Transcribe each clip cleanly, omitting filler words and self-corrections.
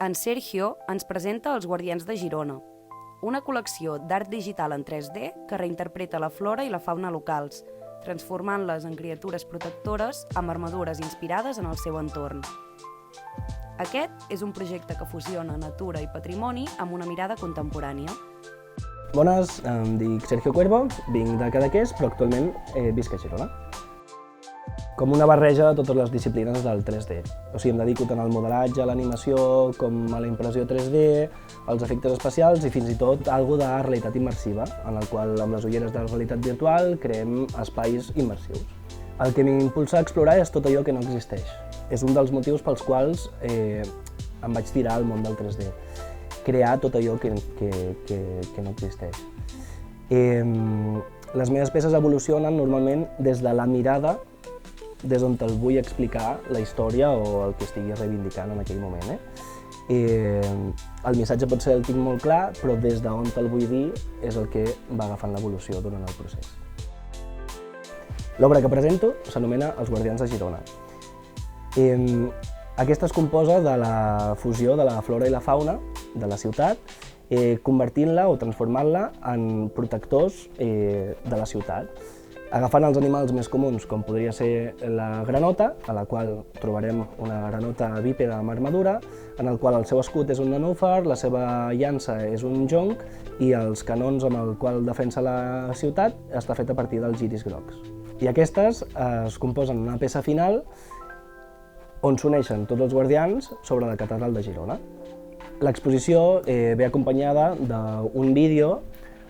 En Sergio ens presenta Els Guardians de Girona, una col·lecció d'art digital en 3D que reinterpreta la flora i la fauna locals, transformant-les en criatures protectores amb armadures inspirades en el seu entorn. Aquest és un projecte que fusiona natura i patrimoni amb una mirada contemporània. Bones, em dic Sergio Cuervo, vinc de Cadaqués, però actualment visc a Girona. Com una barreja de totes les disciplines del 3D. O sigui, em dedico tant al modelatge, a l'animació, com a la impressió 3D, als efectes especials i fins i tot algo de realitat immersiva, en el qual amb les ulleres de realitat virtual creem espais immersius. El que m'impulsa a explorar és tot allò que no existeix. És un dels motius pels quals em vaig tirar al món del 3D. Crear tot allò que no existeix. Les meves peces evolucionen normalment des de la mirada, des d'on te'l vull explicar la història o el que estigui reivindicant en aquell moment. El missatge potser el tinc molt clar, però des d'on te'l vull dir és el que va agafant l'evolució durant el procés. L'obra que presento s'anomena Els Guardians de Girona. Aquesta es composa de la fusió de la flora i la fauna de la ciutat, convertint-la o transformant-la en protectors de la ciutat, agafant els animals més comuns, com podria ser la granota, a la qual trobarem una granota bípeda amb armadura, en el qual el seu escut és un nenúfar, la seva llança és un jonc i els canons amb el qual defensa la ciutat està fet a partir dels lliris grocs. I aquestes es composen en una peça final on s'uneixen tots els guardians sobre la catedral de Girona. L'exposició ve acompanyada d'un vídeo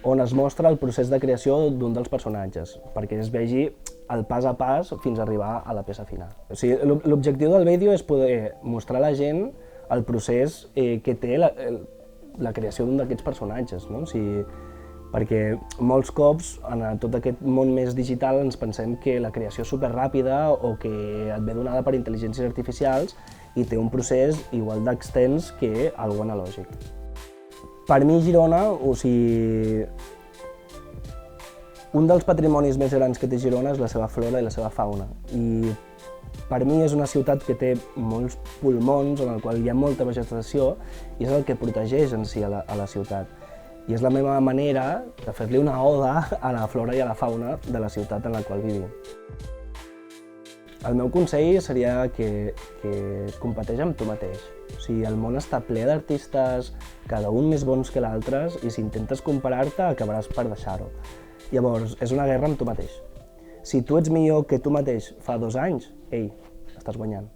on es mostra el procés de creació d'un dels personatges, perquè es vegi el pas a pas fins a arribar a la peça final. O sigui, l'objectiu del vídeo és poder mostrar a la gent el procés que té la creació d'un d'aquests personatges, no? O sigui, perquè molts cops en tot aquest món més digital ens pensem que la creació és superràpida o que et ve donada per intel·ligències artificials i té un procés igual d'extens que algo analògic. Per mi Girona, o sigui, un dels patrimonis més grans que té Girona és la seva flora i la seva fauna. I per mi és una ciutat que té molts pulmons en el qual hi ha molta vegetació i és el que protegeix en si a la ciutat. I és la meva manera de fer-li una oda a la flora i a la fauna de la ciutat en la qual vivim. El meu consell seria que competeix amb tu mateix. O sigui, el món està ple d'artistes, cada un més bons que l'altre, i si intentes comparar-te acabaràs per deixar-ho. Llavors, és una guerra amb tu mateix. Si tu ets millor que tu mateix fa 2 anys, ei, estàs guanyant.